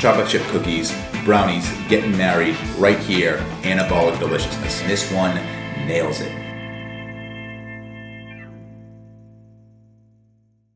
chocolate chip cookies, brownies, getting married right here, Anabolic Deliciousness. And this one nails it.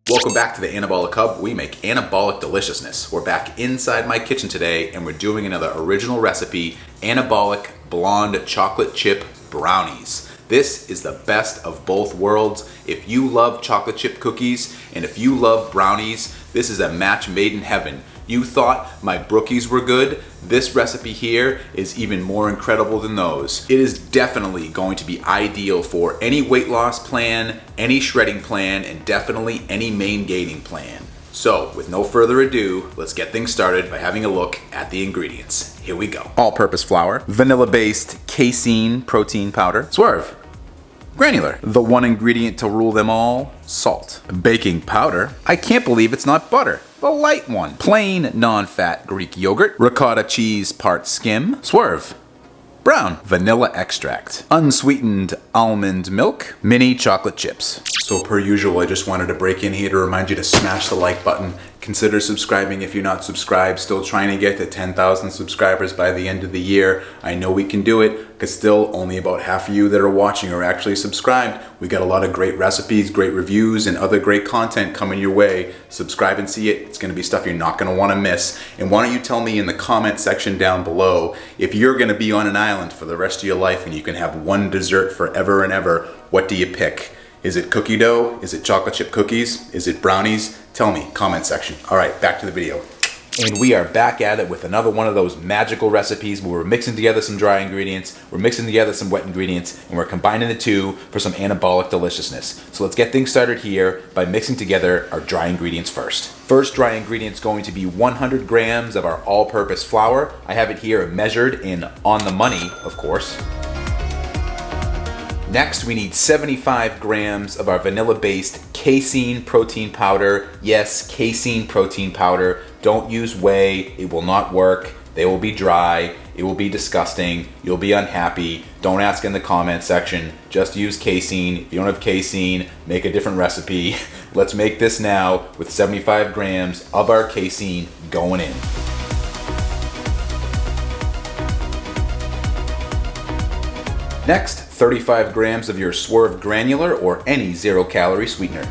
Welcome back to the Anabolic Hub. We make Anabolic Deliciousness. We're back inside my kitchen today and we're doing another original recipe, Anabolic Blonde Chocolate Chip Brownies. This is the best of both worlds. If you love chocolate chip cookies and if you love brownies, this is a match made in heaven. You thought my brookies were good? This recipe here is even more incredible than those. It is definitely going to be ideal for any weight loss plan, any shredding plan, and definitely any main gaining plan. So, with no further ado, let's get things started by having a look at the ingredients. Here we go. All-purpose flour, vanilla-based casein protein powder, swerve, granular, the one ingredient to rule them all, salt, baking powder, I can't believe it's not butter, the light one, plain non-fat Greek yogurt, ricotta cheese part skim, swerve, brown, vanilla extract, unsweetened almond milk, mini chocolate chips. So per usual, I just wanted to break in here to remind you to smash the like button. Consider subscribing if you're not subscribed. Still trying to get to 10,000 subscribers by the end of the year. I know we can do it because still only about half of you that are watching are actually subscribed. We got a lot of great recipes, great reviews, and other great content coming your way. Subscribe and see it. It's going to be stuff you're not going to want to miss. And why don't you tell me in the comment section down below if you're going to be on an island for the rest of your life and you can have one dessert forever and ever, what do you pick? Is it cookie dough? Is it chocolate chip cookies? Is it brownies? Tell me, comment section. All right, back to the video. And we are back at it with another one of those magical recipes where we're mixing together some dry ingredients, we're mixing together some wet ingredients, and we're combining the two for some anabolic deliciousness. So let's get things started here by mixing together our dry ingredients first. First dry ingredient is going to be 100 grams of our all-purpose flour. I have it here measured in on the money, of course. Next, we need 75 grams of our vanilla-based casein protein powder. Yes, casein protein powder. Don't use whey, it will not work. They will be dry, it will be disgusting, you'll be unhappy. Don't ask in the comment section, just use casein. If you don't have casein, make a different recipe. Let's make this now with 75 grams of our casein going in. Next, 35 grams of your Swerve granular or any zero-calorie sweetener.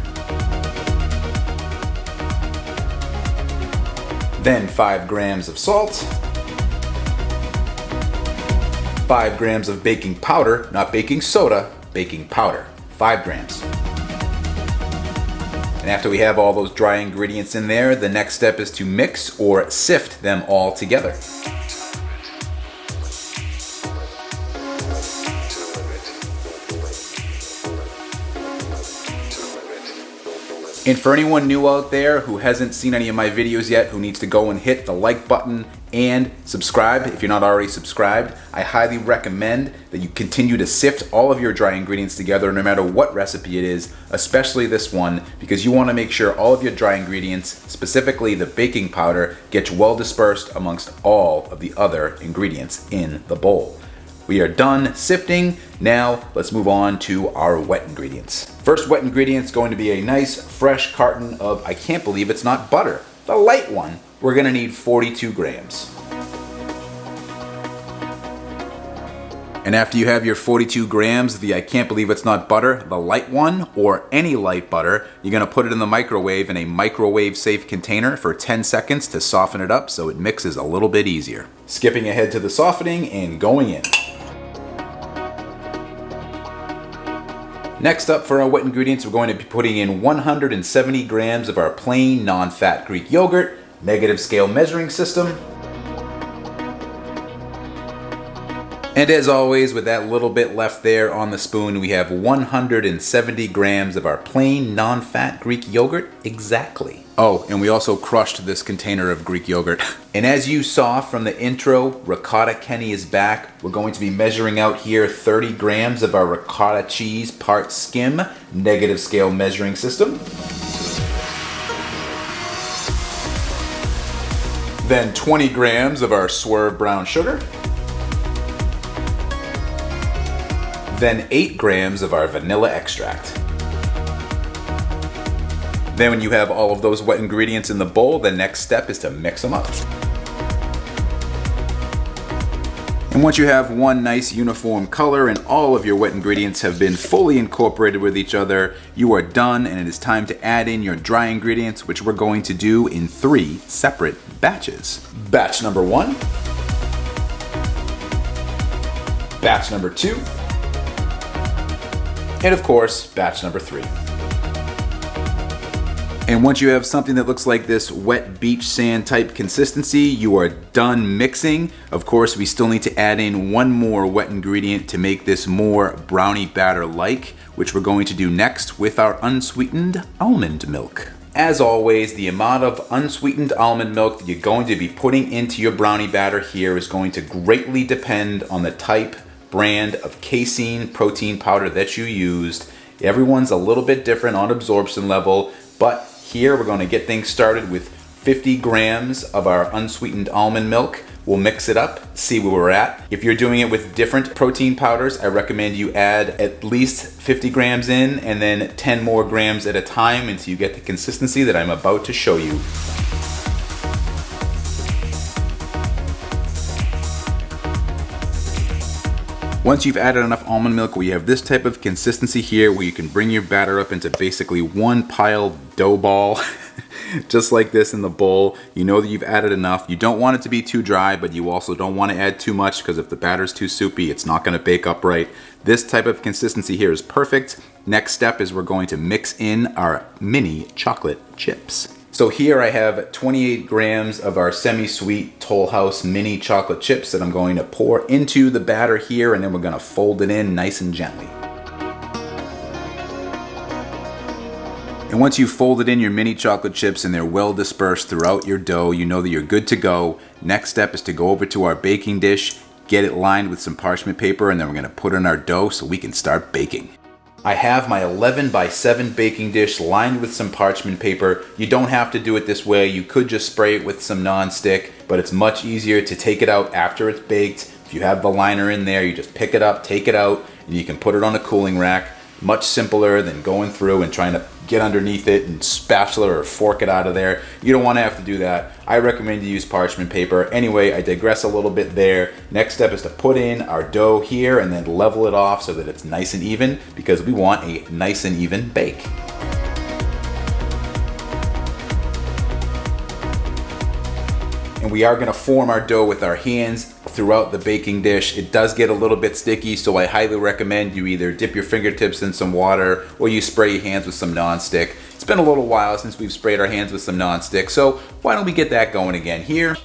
Then 5 grams of salt. 5 grams of baking powder, not baking soda, baking powder. 5 grams. And after we have all those dry ingredients in there, the next step is to mix or sift them all together. And for anyone new out there who hasn't seen any of my videos yet, who needs to go and hit the like button and subscribe if you're not already subscribed, I highly recommend that you continue to sift all of your dry ingredients together no matter what recipe it is, especially this one, because you want to make sure all of your dry ingredients, specifically the baking powder, gets well dispersed amongst all of the other ingredients in the bowl. We are done sifting. Now let's move on to our wet ingredients. First wet ingredient is going to be a nice fresh carton of, I can't believe it's not butter, the light one. We're gonna need 42 grams. And after you have your 42 grams of the I can't believe it's not butter, the light one, or any light butter, you're gonna put it in the microwave in a microwave safe container for 10 seconds to soften it up so it mixes a little bit easier. Skipping ahead to the softening and going in. Next up for our wet ingredients, we're going to be putting in 170 grams of our plain non-fat Greek yogurt, negative scale measuring system. And as always, with that little bit left there on the spoon, we have 170 grams of our plain non-fat Greek yogurt exactly. Oh, and we also crushed this container of Greek yogurt. And as you saw from the intro, Ricotta Kenny is back. We're going to be measuring out here 30 grams of our ricotta cheese part skim, negative scale measuring system. Then 20 grams of our Swerve brown sugar. Then 8 grams of our vanilla extract. Then when you have all of those wet ingredients in the bowl, the next step is to mix them up. And once you have one nice uniform color and all of your wet ingredients have been fully incorporated with each other, you are done, and it is time to add in your dry ingredients, which we're going to do in 3 separate batches. Batch number 1, batch number 2, and of course, batch number 3. And once you have something that looks like this wet beach sand type consistency, you are done mixing. Of course, we still need to add in one more wet ingredient to make this more brownie batter-like, which we're going to do next with our unsweetened almond milk. As always, the amount of unsweetened almond milk that you're going to be putting into your brownie batter here is going to greatly depend on the type, brand of casein protein powder that you used. Everyone's a little bit different on absorption level, but here we're going to get things started with 50 grams of our unsweetened almond milk. We'll mix it up, see where we're at. If you're doing it with different protein powders, I recommend you add at least 50 grams in and then 10 more grams at a time until you get the consistency that I'm about to show you. Once you've added enough almond milk where you have this type of consistency here where you can bring your batter up into basically one piled dough ball, just like this in the bowl, you know that you've added enough. You don't want it to be too dry, but you also don't want to add too much because if the batter's too soupy, it's not going to bake up right. This type of consistency here is perfect. Next step is we're going to mix in our mini chocolate chips. So here I have 28 grams of our semi-sweet Toll House mini chocolate chips that I'm going to pour into the batter here, and then we're going to fold it in nice and gently. And once you've folded in your mini chocolate chips and they're well dispersed throughout your dough, you know that you're good to go. Next step is to go over to our baking dish, get it lined with some parchment paper, and then we're going to put in our dough so we can start baking. I have my 11 by 7 baking dish lined with some parchment paper. You don't have to do it this way. You could just spray it with some non-stick, but it's much easier to take it out after it's baked. If you have the liner in there, you just pick it up, take it out, and you can put it on a cooling rack. Much simpler than going through and trying to get underneath it and spatula or fork it out of there. You don't want to have to do that. I recommend you use parchment paper. Anyway, I digress a little bit there. Next step is to put in our dough here and then level it off so that it's nice and even, because we want a nice and even bake. And we are going to form our dough with our hands throughout the baking dish. It does get a little bit sticky, so I highly recommend you either dip your fingertips in some water or you spray your hands with some non-stick. It's been a little while since we've sprayed our hands with some non-stick, so why don't we get that going again here.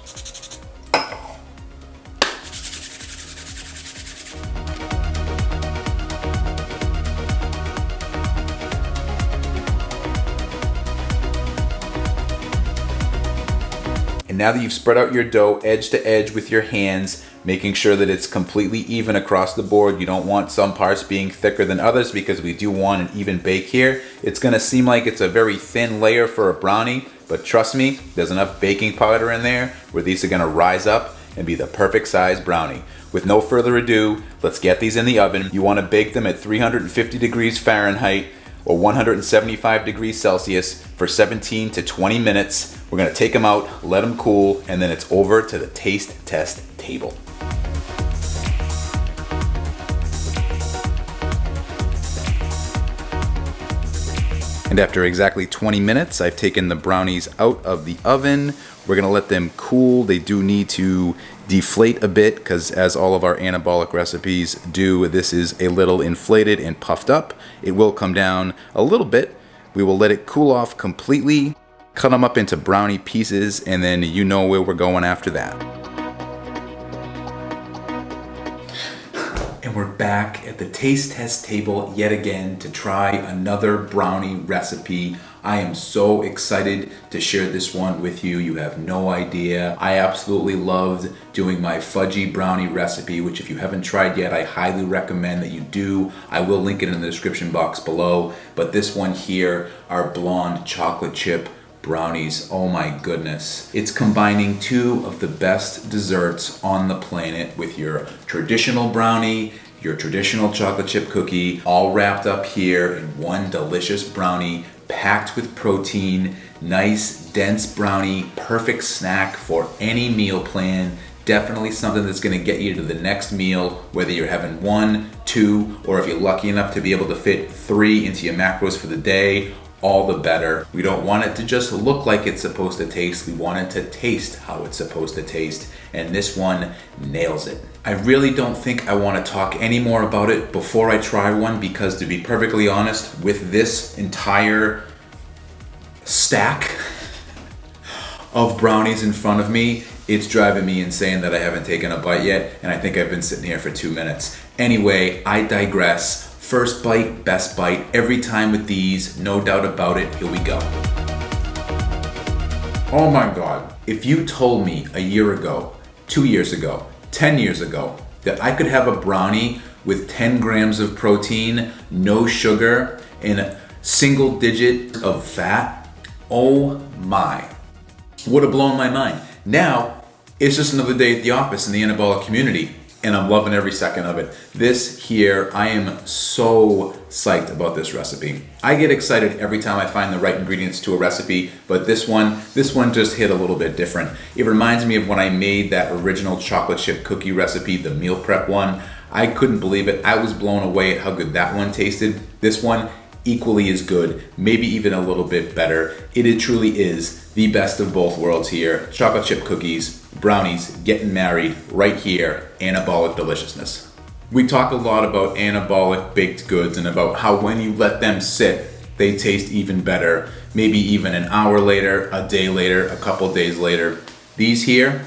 And now that you've spread out your dough edge to edge with your hands, making sure that it's completely even across the board. You don't want some parts being thicker than others because we do want an even bake here. It's gonna seem like it's a very thin layer for a brownie, but trust me, there's enough baking powder in there where these are gonna rise up and be the perfect size brownie. With no further ado, let's get these in the oven. You wanna bake them at 350 degrees Fahrenheit or 175 degrees Celsius for 17 to 20 minutes. We're gonna take them out, let them cool, and then it's over to the taste test table. And after exactly 20 minutes, I've taken the brownies out of the oven. We're gonna let them cool. They do need to deflate a bit because as all of our anabolic recipes do, this is a little inflated and puffed up. It will come down a little bit. We will let it cool off completely, cut them up into brownie pieces, and then you know where we're going after that. And we're back at the taste test table yet again to try another brownie recipe. I am so excited to share this one with you. You have no idea. I absolutely loved doing my fudgy brownie recipe, which if you haven't tried yet, I highly recommend that you do. I will link it in the description box below. But this one here, our blonde chocolate chip brownies, oh my goodness. It's combining two of the best desserts on the planet with your traditional brownie, your traditional chocolate chip cookie, all wrapped up here in one delicious brownie, packed with protein, nice dense brownie, perfect snack for any meal plan. Definitely something that's gonna get you to the next meal, whether you're having 1, 2, or if you're lucky enough to be able to fit 3 into your macros for the day, all the better. We don't want it to just look like it's supposed to taste. We want it to taste how it's supposed to taste. And this one nails it. I really don't think I want to talk any more about it before I try one, because to be perfectly honest, with this entire stack of brownies in front of me, it's driving me insane that I haven't taken a bite yet, and I think I've been sitting here for 2 minutes. Anyway, I digress. First bite, best bite, every time with these, no doubt about it. Here we go. Oh my God. If you told me a year ago, 2 years ago, 10 years ago, that I could have a brownie with 10 grams of protein, no sugar, and a single digit of fat, oh my, would have blown my mind. Now, it's just another day at the office in the anabolic community, and I'm loving every second of it. This here, I am so psyched about this recipe. I get excited every time I find the right ingredients to a recipe, but this one just hit a little bit different. It reminds me of when I made that original chocolate chip cookie recipe, the meal prep one. I couldn't believe it. I was blown away at how good that one tasted. This one, equally as good, maybe even a little bit better. It truly is the best of both worlds here. Chocolate chip cookies, brownies, getting married right here, anabolic deliciousness. We talk a lot about anabolic baked goods and about how when you let them sit, they taste even better, maybe even an hour later, a day later, a couple days later. These here,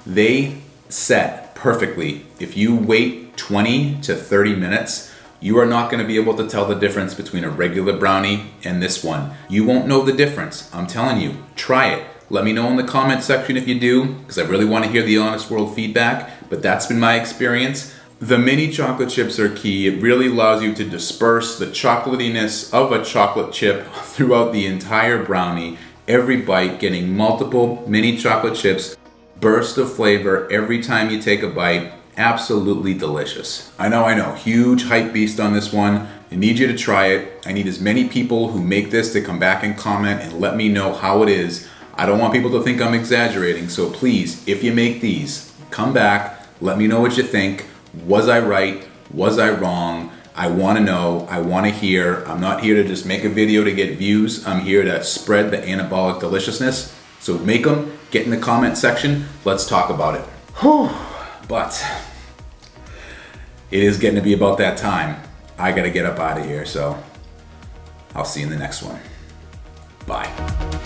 they set perfectly. If you wait 20 to 30 minutes, you are not going to be able to tell the difference between a regular brownie and this one. You won't know the difference. I'm telling you, try it. Let me know in the comment section if you do, because I really want to hear the honest world feedback, but that's been my experience. The mini chocolate chips are key. It really allows you to disperse the chocolatiness of a chocolate chip throughout the entire brownie. Every bite getting multiple mini chocolate chips, burst of flavor every time you take a bite. Absolutely delicious. I know, huge hype beast on this one. I need you to try it. I need as many people who make this to come back and comment and let me know how it is. I don't want people to think I'm exaggerating, so please, if you make these, come back, let me know what you think. Was I right? Was I wrong? I want to know. I want to hear. I'm not here to just make a video to get views. I'm here to spread the anabolic deliciousness. So make them, get in the comment section. Let's talk about it. Whew. But it is getting to be about that time. I gotta get up out of here, so I'll see you in the next one. Bye.